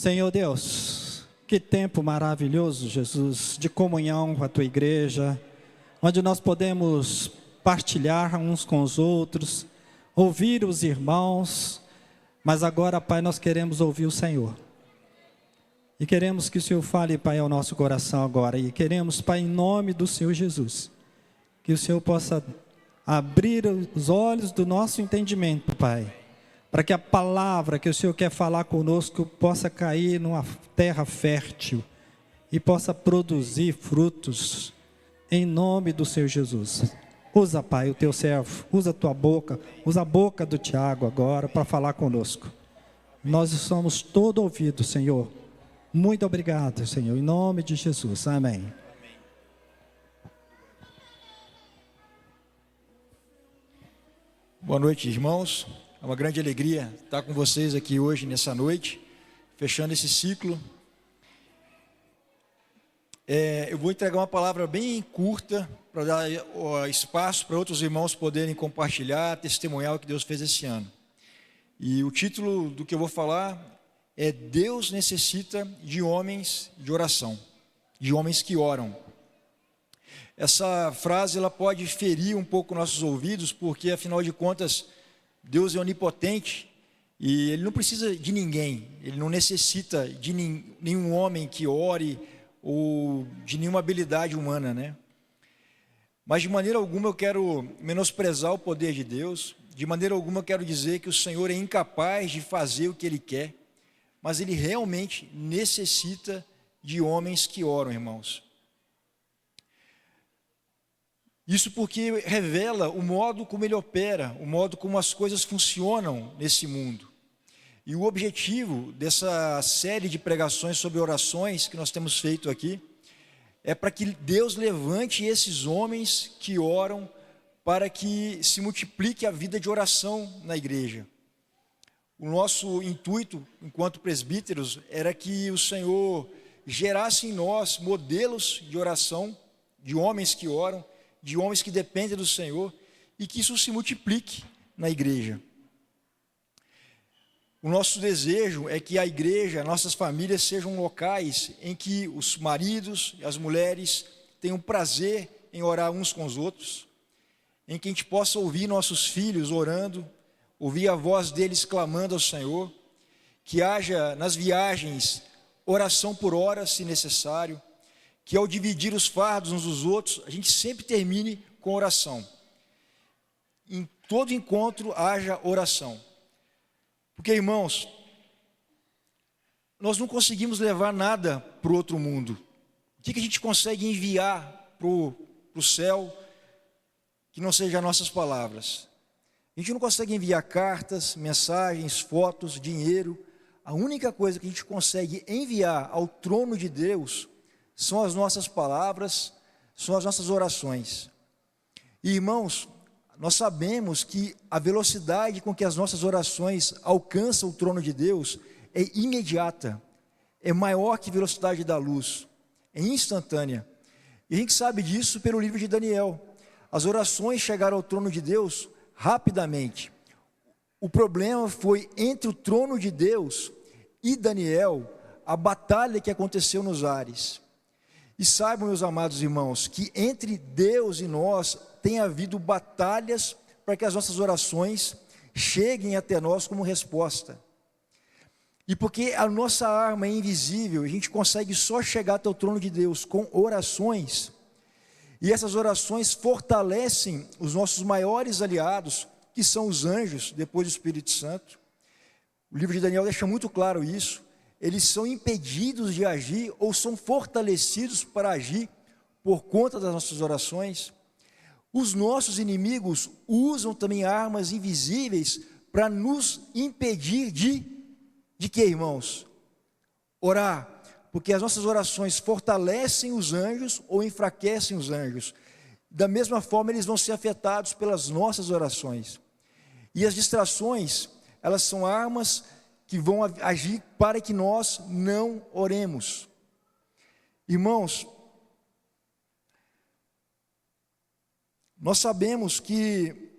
Senhor Deus, que tempo maravilhoso, Jesus, de comunhão com a Tua igreja, onde nós podemos partilhar uns com os outros, ouvir os irmãos, mas agora, Pai, nós queremos ouvir o Senhor. E queremos que o Senhor fale, Pai, ao nosso coração agora. E queremos, Pai, em nome do Senhor Jesus, que o Senhor possa abrir os olhos do nosso entendimento, Pai, para que a palavra que o Senhor quer falar conosco possa cair numa terra fértil e possa produzir frutos, em nome do Senhor Jesus. Usa, Pai, o Teu servo, usa a Tua boca, usa a boca do Tiago agora para falar conosco. Nós somos todo ouvido, Senhor. Muito obrigado, Senhor, em nome de Jesus, amém. Boa noite, irmãos. É uma grande alegria estar com vocês aqui hoje, nessa noite, fechando esse ciclo. Eu vou entregar uma palavra bem curta, para dar espaço para outros irmãos poderem compartilhar, testemunhar o que Deus fez esse ano. E o título do que eu vou falar é: Deus necessita de homens de oração, de homens que oram. Essa frase ela pode ferir um pouco nossos ouvidos, porque afinal de contas, Deus é onipotente e Ele não precisa de ninguém, Ele não necessita de nenhum homem que ore ou de nenhuma habilidade humana, né? Mas de maneira alguma eu quero menosprezar o poder de Deus, de maneira alguma eu quero dizer que o Senhor é incapaz de fazer o que Ele quer, mas Ele realmente necessita de homens que oram, irmãos. Isso porque revela o modo como Ele opera, o modo como as coisas funcionam nesse mundo. E o objetivo dessa série de pregações sobre orações que nós temos feito aqui é para que Deus levante esses homens que oram, para que se multiplique a vida de oração na igreja. O nosso intuito, enquanto presbíteros, era que o Senhor gerasse em nós modelos de oração, de homens que oram, de homens que dependem do Senhor, e que isso se multiplique na igreja. O nosso desejo é que a igreja, nossas famílias sejam locais em que os maridos e as mulheres tenham prazer em orar uns com os outros, em que a gente possa ouvir nossos filhos orando, ouvir a voz deles clamando ao Senhor, que haja nas viagens oração por horas, se necessário, que ao dividir os fardos uns dos outros, a gente sempre termine com oração. Em todo encontro haja oração. Porque, irmãos, nós não conseguimos levar nada para o outro mundo. O que a gente consegue enviar para o céu que não seja nossas palavras? A gente não consegue enviar cartas, mensagens, fotos, dinheiro. A única coisa que a gente consegue enviar ao trono de Deus são as nossas palavras, são as nossas orações. E, irmãos, nós sabemos que a velocidade com que as nossas orações alcançam o trono de Deus é imediata, é maior que a velocidade da luz, é instantânea. E a gente sabe disso pelo livro de Daniel. As orações chegaram ao trono de Deus rapidamente. O problema foi entre o trono de Deus e Daniel, a batalha que aconteceu nos ares. E saibam, meus amados irmãos, que entre Deus e nós tem havido batalhas para que as nossas orações cheguem até nós como resposta. E porque a nossa arma é invisível, a gente consegue só chegar até o trono de Deus com orações, e essas orações fortalecem os nossos maiores aliados, que são os anjos, depois do Espírito Santo. O livro de Daniel deixa muito claro isso. Eles são impedidos de agir ou são fortalecidos para agir por conta das nossas orações. Os nossos inimigos usam também armas invisíveis para nos impedir de quê, irmãos? Orar, porque as nossas orações fortalecem os anjos ou enfraquecem os anjos. Da mesma forma, eles vão ser afetados pelas nossas orações. E as distrações, elas são armas que vão agir para que nós não oremos. Irmãos, nós sabemos que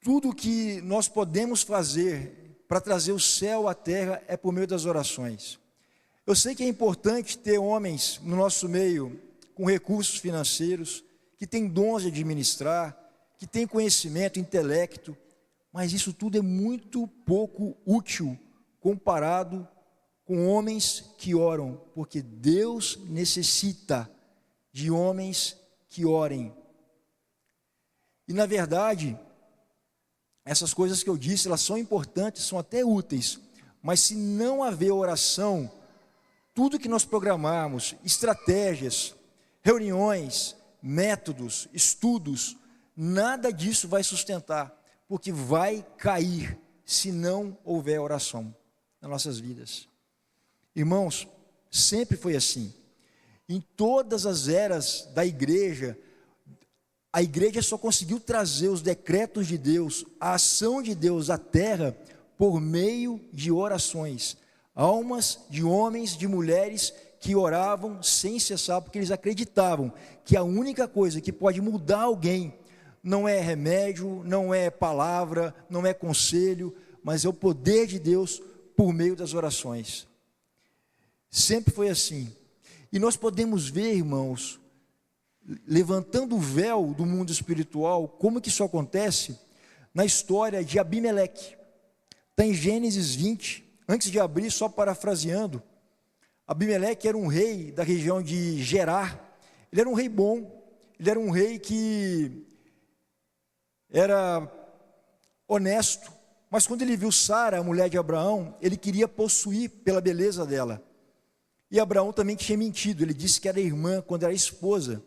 tudo que nós podemos fazer para trazer o céu à terra é por meio das orações. Eu sei que é importante ter homens no nosso meio com recursos financeiros, que têm dons de administrar, que têm conhecimento, intelecto, mas isso tudo é muito pouco útil comparado com homens que oram, porque Deus necessita de homens que orem. E na verdade, essas coisas que eu disse, elas são importantes, são até úteis, mas se não haver oração, tudo que nós programarmos, estratégias, reuniões, métodos, estudos, nada disso vai sustentar, porque vai cair se não houver oração nas nossas vidas. Irmãos, sempre foi assim. Em todas as eras da igreja, a igreja só conseguiu trazer os decretos de Deus, a ação de Deus à terra, por meio de orações. Almas de homens, de mulheres que oravam sem cessar, porque eles acreditavam que a única coisa que pode mudar alguém não é remédio, não é palavra, não é conselho, mas é o poder de Deus por meio das orações. Sempre foi assim. E nós podemos ver, irmãos, levantando o véu do mundo espiritual, como que isso acontece na história de Abimeleque. Está em Gênesis 20, antes de abrir, só parafraseando, Abimeleque era um rei da região de Gerar. Ele era um rei bom, ele era um rei que era honesto, mas quando ele viu Sara, a mulher de Abraão, ele queria possuir pela beleza dela. E Abraão também tinha mentido, ele disse que era irmã quando era esposa.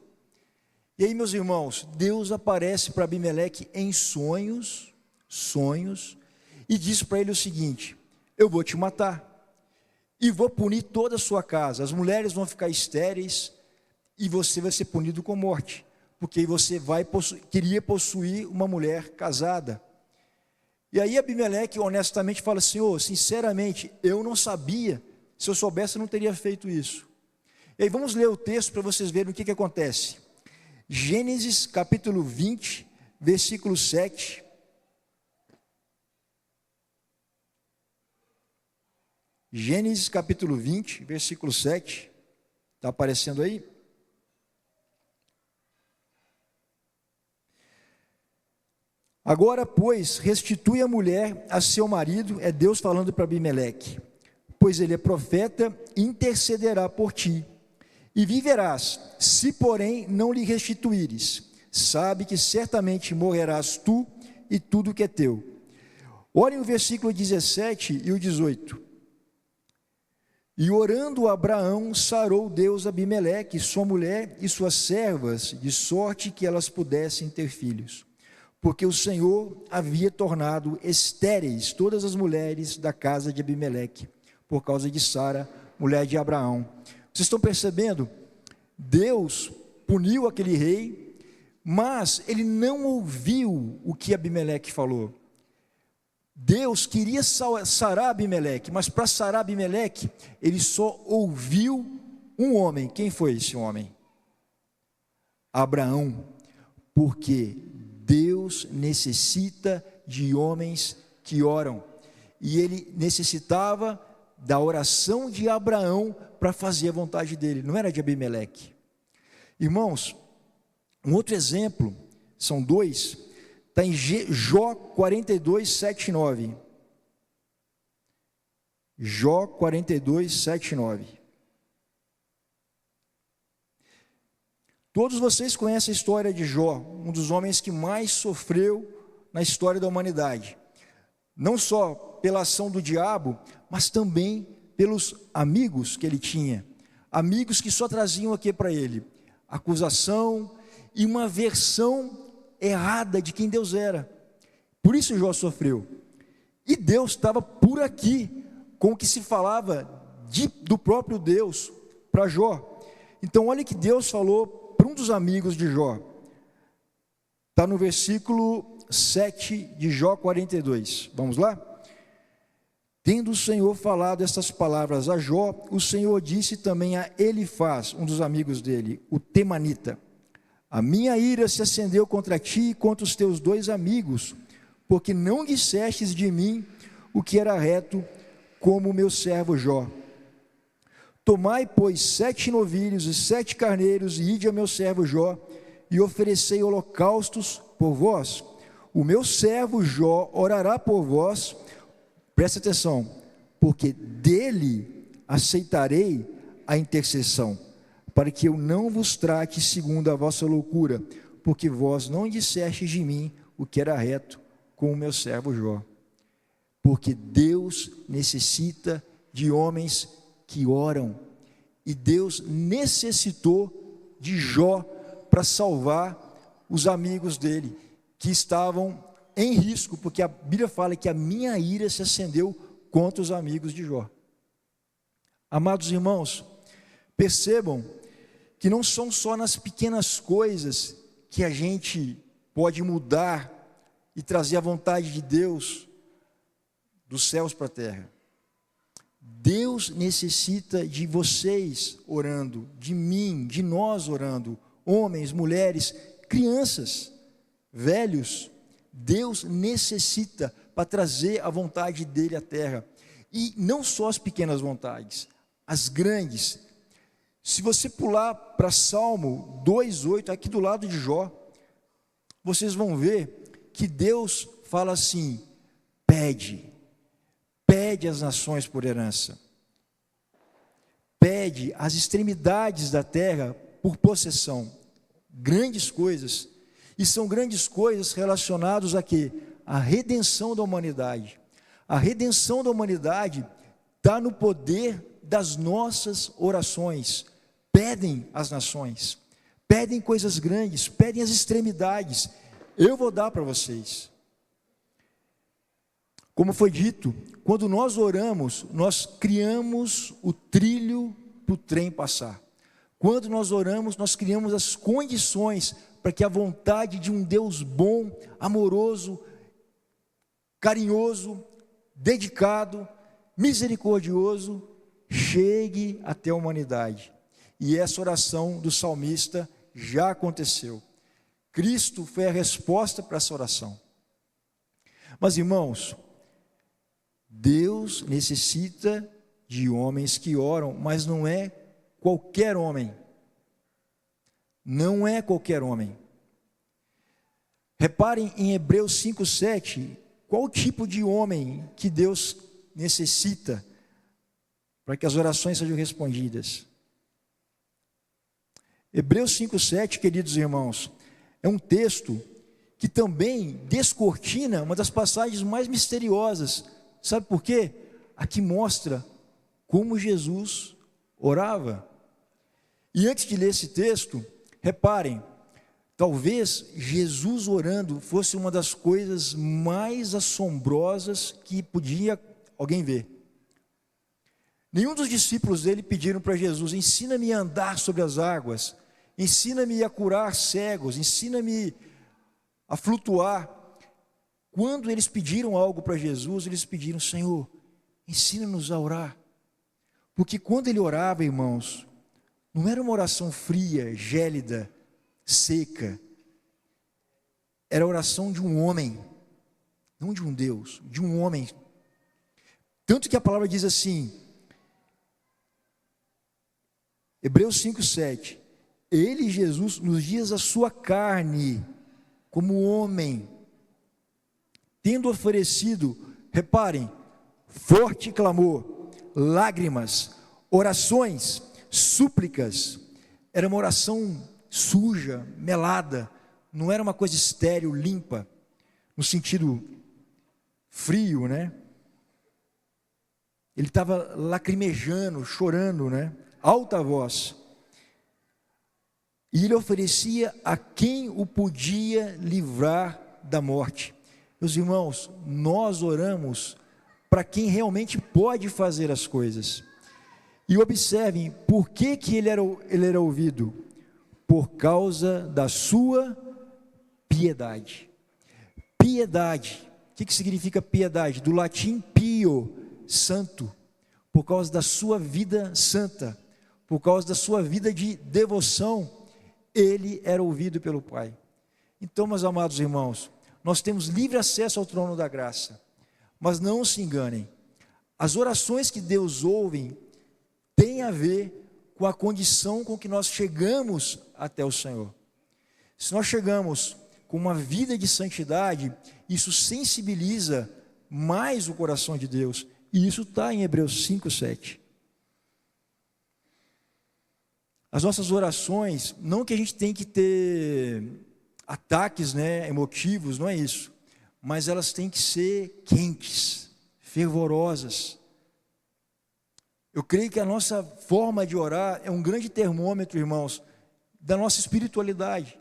E aí, meus irmãos, Deus aparece para Abimeleque em sonhos, e diz para ele o seguinte: eu vou te matar, e vou punir toda a sua casa, as mulheres vão ficar estéreis, e você vai ser punido com morte, porque você queria possuir uma mulher casada. E aí Abimeleque honestamente fala: Senhor, sinceramente, eu não sabia, se eu soubesse eu não teria feito isso. E aí vamos ler o texto para vocês verem o que acontece. Gênesis capítulo 20, versículo 7. Gênesis capítulo 20, versículo 7. Está aparecendo aí? Agora, pois, restitui a mulher a seu marido, é Deus falando para Abimeleque, pois ele é profeta, intercederá por ti, e viverás, se porém não lhe restituíres, sabe que certamente morrerás tu e tudo que é teu. Olhem o versículo 17 e o 18. E orando Abraão, sarou Deus Abimeleque, sua mulher e suas servas, de sorte que elas pudessem ter filhos. Porque o Senhor havia tornado estéreis todas as mulheres da casa de Abimeleque, por causa de Sara, mulher de Abraão. Vocês estão percebendo? Deus puniu aquele rei, mas ele não ouviu o que Abimeleque falou. Deus queria sarar Abimeleque, mas para sarar Abimeleque, ele só ouviu um homem. Quem foi esse homem? Abraão. Porque Deus necessita de homens que oram. E ele necessitava da oração de Abraão para fazer a vontade dele, não era de Abimeleque. Irmãos, um outro exemplo, são dois, está em Jó 42, 7 e 9. Jó 42, 7 e 9. Todos vocês conhecem a história de Jó, um dos homens que mais sofreu na história da humanidade. Não só pela ação do diabo, mas também pelos amigos que ele tinha. Amigos que só traziam aqui para ele acusação e uma versão errada de quem Deus era. Por isso Jó sofreu. E Deus estava por aqui com o que se falava do próprio Deus para Jó. Então olha que Deus falou para um dos amigos de Jó. Está no versículo 7 de Jó 42. Vamos lá? Tendo o Senhor falado estas palavras a Jó, o Senhor disse também a Elifaz, um dos amigos dele, o temanita: a minha ira se acendeu contra ti e contra os teus dois amigos, porque não dissestes de mim o que era reto, como o meu servo Jó. Tomai, pois, 7 novilhos e 7 carneiros, e ide ao meu servo Jó, e oferecei holocaustos por vós. O meu servo Jó orará por vós, presta atenção, porque dele aceitarei a intercessão, para que eu não vos trate segundo a vossa loucura, porque vós não dissestes de mim o que era reto, com o meu servo Jó. Porque Deus necessita de homens que oram, e Deus necessitou de Jó para salvar os amigos dele, que estavam em risco, porque a Bíblia fala que a minha ira se acendeu contra os amigos de Jó. Amados irmãos, percebam que não são só nas pequenas coisas que a gente pode mudar e trazer a vontade de Deus dos céus para a terra. Deus necessita de vocês orando, de mim, de nós orando, homens, mulheres, crianças, velhos. Deus necessita para trazer a vontade dele à terra. E não só as pequenas vontades, as grandes. Se você pular para Salmo 2:8, aqui do lado de Jó, vocês vão ver que Deus fala assim: pede as nações por herança, pede as extremidades da terra por possessão. Grandes coisas, e são grandes coisas relacionadas a quê? A redenção da humanidade. A redenção da humanidade está no poder das nossas orações. Pedem as nações, pedem coisas grandes, pedem as extremidades. Eu vou dar para vocês. Como foi dito, quando nós oramos, nós criamos o trilho para o trem passar. Quando nós oramos, nós criamos as condições para que a vontade de um Deus bom, amoroso, carinhoso, dedicado, misericordioso, chegue até a humanidade. E essa oração do salmista já aconteceu. Cristo foi a resposta para essa oração. Mas, irmãos, Deus necessita de homens que oram, mas não é qualquer homem. Não é qualquer homem. Reparem em Hebreus 5:7, qual tipo de homem que Deus necessita para que as orações sejam respondidas. Hebreus 5:7, queridos irmãos, é um texto que também descortina uma das passagens mais misteriosas. Sabe por quê? Aqui mostra como Jesus orava. E antes de ler esse texto, reparem, talvez Jesus orando fosse uma das coisas mais assombrosas que podia alguém ver. Nenhum dos discípulos dele pediram para Jesus: ensina-me a andar sobre as águas, ensina-me a curar cegos, ensina-me a flutuar. Quando eles pediram algo para Jesus, eles pediram: Senhor, ensina-nos a orar. Porque quando ele orava, irmãos, não era uma oração fria, gélida, seca. Era a oração de um homem, não de um Deus, de um homem. Tanto que a palavra diz assim, Hebreus 5:7, ele, Jesus, nos dias da sua carne, como homem, tendo oferecido, reparem, forte clamor, lágrimas, orações, súplicas. Era uma oração suja, melada, não era uma coisa estéril, limpa, no sentido frio, né? Ele estava lacrimejando, chorando, né? Alta voz. E ele oferecia a quem o podia livrar da morte. Meus irmãos, nós oramos para quem realmente pode fazer as coisas. E observem, por que ele era ouvido? Por causa da sua piedade. Piedade. O que significa piedade? Do latim pio, santo. Por causa da sua vida santa, por causa da sua vida de devoção, ele era ouvido pelo Pai. Então, meus amados irmãos, nós temos livre acesso ao trono da graça, Mas não se enganem, as orações que Deus ouve têm a ver com a condição com que nós chegamos até o Senhor. Se nós chegamos com uma vida de santidade, isso sensibiliza mais o coração de Deus, e isso está em Hebreus 5:7. As nossas orações, não que a gente tem que ter ataques, emotivos, não é isso, mas elas têm que ser quentes, fervorosas. Eu creio que a nossa forma de orar é um grande termômetro, irmãos, da nossa espiritualidade.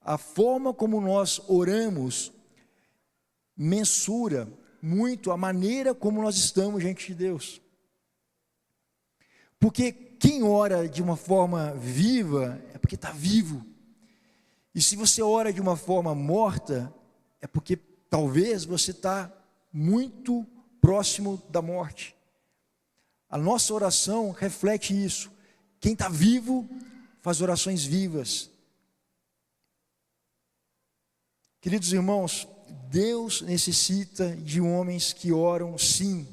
A forma como nós oramos mensura muito a maneira como nós estamos diante de Deus. Porque quem ora de uma forma viva é porque está vivo. E se você ora de uma forma morta, é porque talvez você está muito próximo da morte. A nossa oração reflete isso. Quem está vivo faz orações vivas. Queridos irmãos, Deus necessita de homens que oram sim.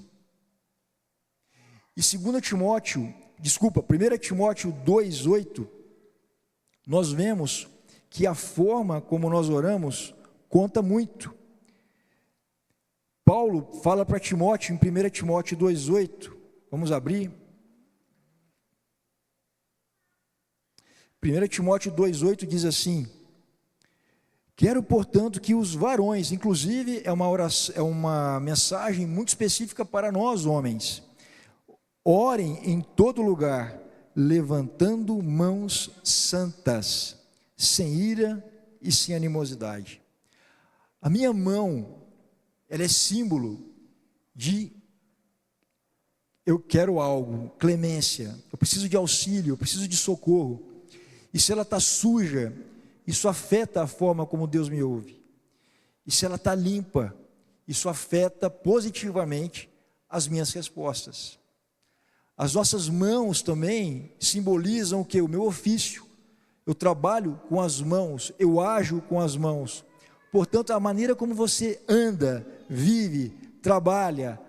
E 1 Timóteo 2:8, nós vemos que a forma como nós oramos conta muito. Paulo fala para Timóteo, em 1 Timóteo 2:8, vamos abrir. 1 Timóteo 2:8 diz assim: quero, portanto, que os varões, inclusive é uma mensagem muito específica para nós homens, orem em todo lugar, levantando mãos santas, sem ira e sem animosidade. A minha mão, ela é símbolo de eu quero algo, clemência, eu preciso de auxílio, eu preciso de socorro. E se ela está suja, isso afeta a forma como Deus me ouve. E se ela está limpa, isso afeta positivamente as minhas respostas. As nossas mãos também simbolizam o quê? O meu ofício. Eu trabalho com as mãos, eu ajo com as mãos. Portanto, a maneira como você anda, vive, trabalha,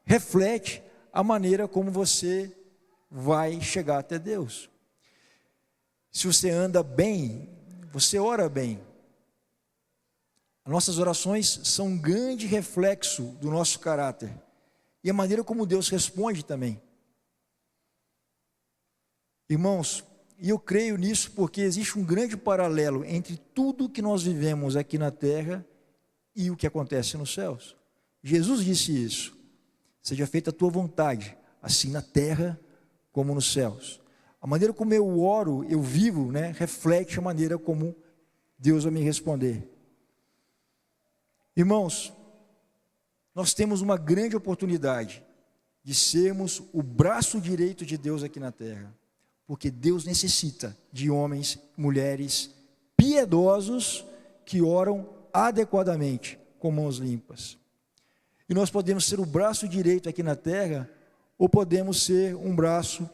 reflete a maneira como você vai chegar até Deus. Se você anda bem, você ora bem. Nossas orações são um grande reflexo do nosso caráter. E a maneira como Deus responde também. Irmãos, e eu creio nisso porque existe um grande paralelo entre tudo que nós vivemos aqui na terra e o que acontece nos céus. Jesus disse isso: seja feita a tua vontade, assim na terra como nos céus. A maneira como eu oro, eu vivo, reflete a maneira como Deus vai me responder. Irmãos, nós temos uma grande oportunidade de sermos o braço direito de Deus aqui na terra. Porque Deus necessita de homens, mulheres piedosos que oram adequadamente, com mãos limpas. E nós podemos ser o braço direito aqui na terra, ou podemos ser um braço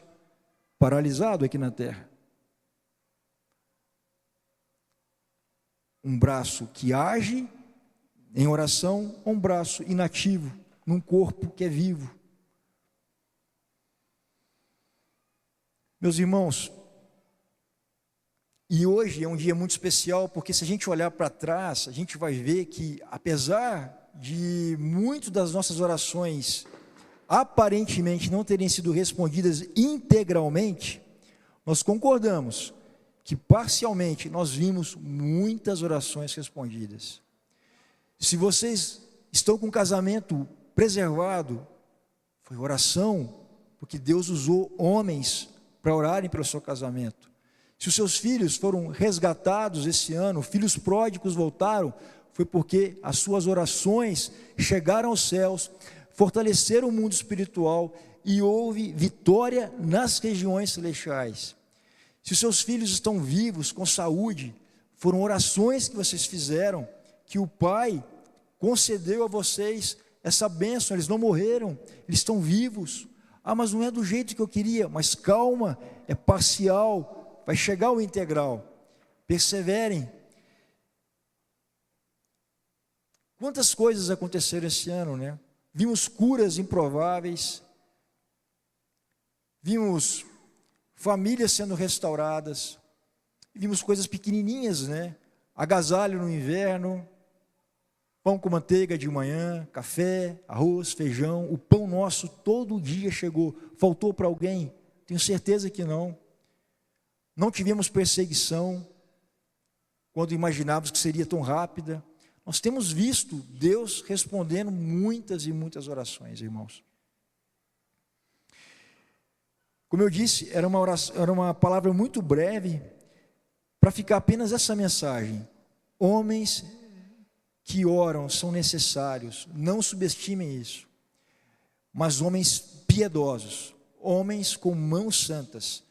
paralisado aqui na terra. Um braço que age em oração, ou um braço inativo, num corpo que é vivo. Meus irmãos, e hoje é um dia muito especial, porque se a gente olhar para trás, a gente vai ver que, apesar de muitas das nossas orações aparentemente não terem sido respondidas integralmente, nós concordamos que parcialmente nós vimos muitas orações respondidas. Se vocês estão com um casamento preservado, foi oração, porque Deus usou homens para orarem pelo seu casamento. Se os seus filhos foram resgatados esse ano, filhos pródigos voltaram, foi porque as suas orações chegaram aos céus, fortaleceram o mundo espiritual e houve vitória nas regiões celestiais. Se os seus filhos estão vivos, com saúde, foram orações que vocês fizeram, que o Pai concedeu a vocês essa bênção. Eles não morreram, eles estão vivos. Ah, mas não é do jeito que eu queria. Mas calma, é parcial, vai chegar o integral. Perseverem. Quantas coisas aconteceram esse ano, vimos curas improváveis, vimos famílias sendo restauradas, vimos coisas pequenininhas, né? Agasalho no inverno, pão com manteiga de manhã, café, arroz, feijão, o pão nosso todo dia chegou. Faltou para alguém? Tenho certeza que não. Não tivemos perseguição quando imaginávamos que seria tão rápida. Nós temos visto Deus respondendo muitas e muitas orações, irmãos. Como eu disse, era uma palavra muito breve para ficar apenas essa mensagem. Homens que oram são necessários, não subestimem isso. Mas homens piedosos, homens com mãos santas,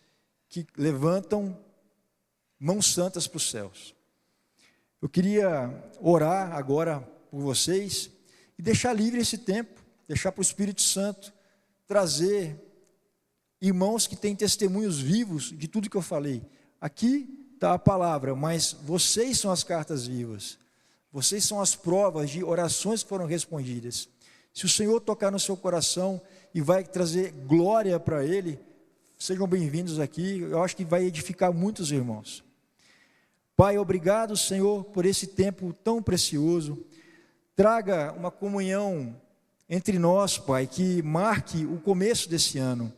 que levantam mãos santas para os céus. Eu queria orar agora por vocês e deixar livre esse tempo, deixar para o Espírito Santo trazer irmãos que têm testemunhos vivos de tudo que eu falei. Aqui está a palavra, mas vocês são as cartas vivas. Vocês são as provas de orações que foram respondidas. Se o Senhor tocar no seu coração e vai trazer glória para Ele, sejam bem-vindos aqui. Eu acho que vai edificar muitos irmãos. Pai, obrigado, Senhor, por esse tempo tão precioso. Traga uma comunhão entre nós, Pai, que marque o começo desse ano.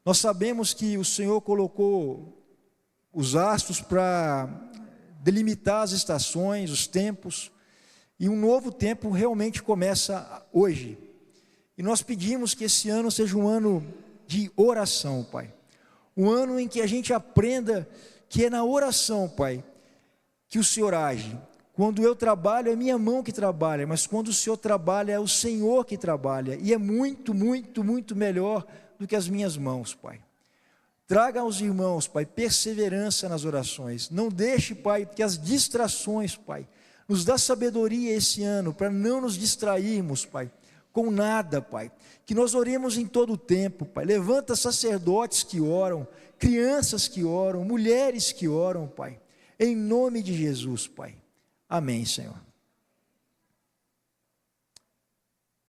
Nós sabemos que o Senhor colocou os astros para delimitar as estações, os tempos, e um novo tempo realmente começa hoje. E nós pedimos que esse ano seja um ano de oração, Pai. Um ano em que a gente aprenda que é na oração, Pai, que o Senhor age. Quando eu trabalho, é minha mão que trabalha, mas quando o Senhor trabalha, é o Senhor que trabalha, e é muito, muito, muito melhor do que as minhas mãos, Pai. Traga aos irmãos, Pai, perseverança nas orações. Não deixe, Pai, que as distrações, Pai, nos dá sabedoria esse ano, para não nos distrairmos, Pai, com nada, Pai. Que nós oremos em todo o tempo, Pai. Levanta sacerdotes que oram, crianças que oram, mulheres que oram, Pai. Em nome de Jesus, Pai. Amém, Senhor.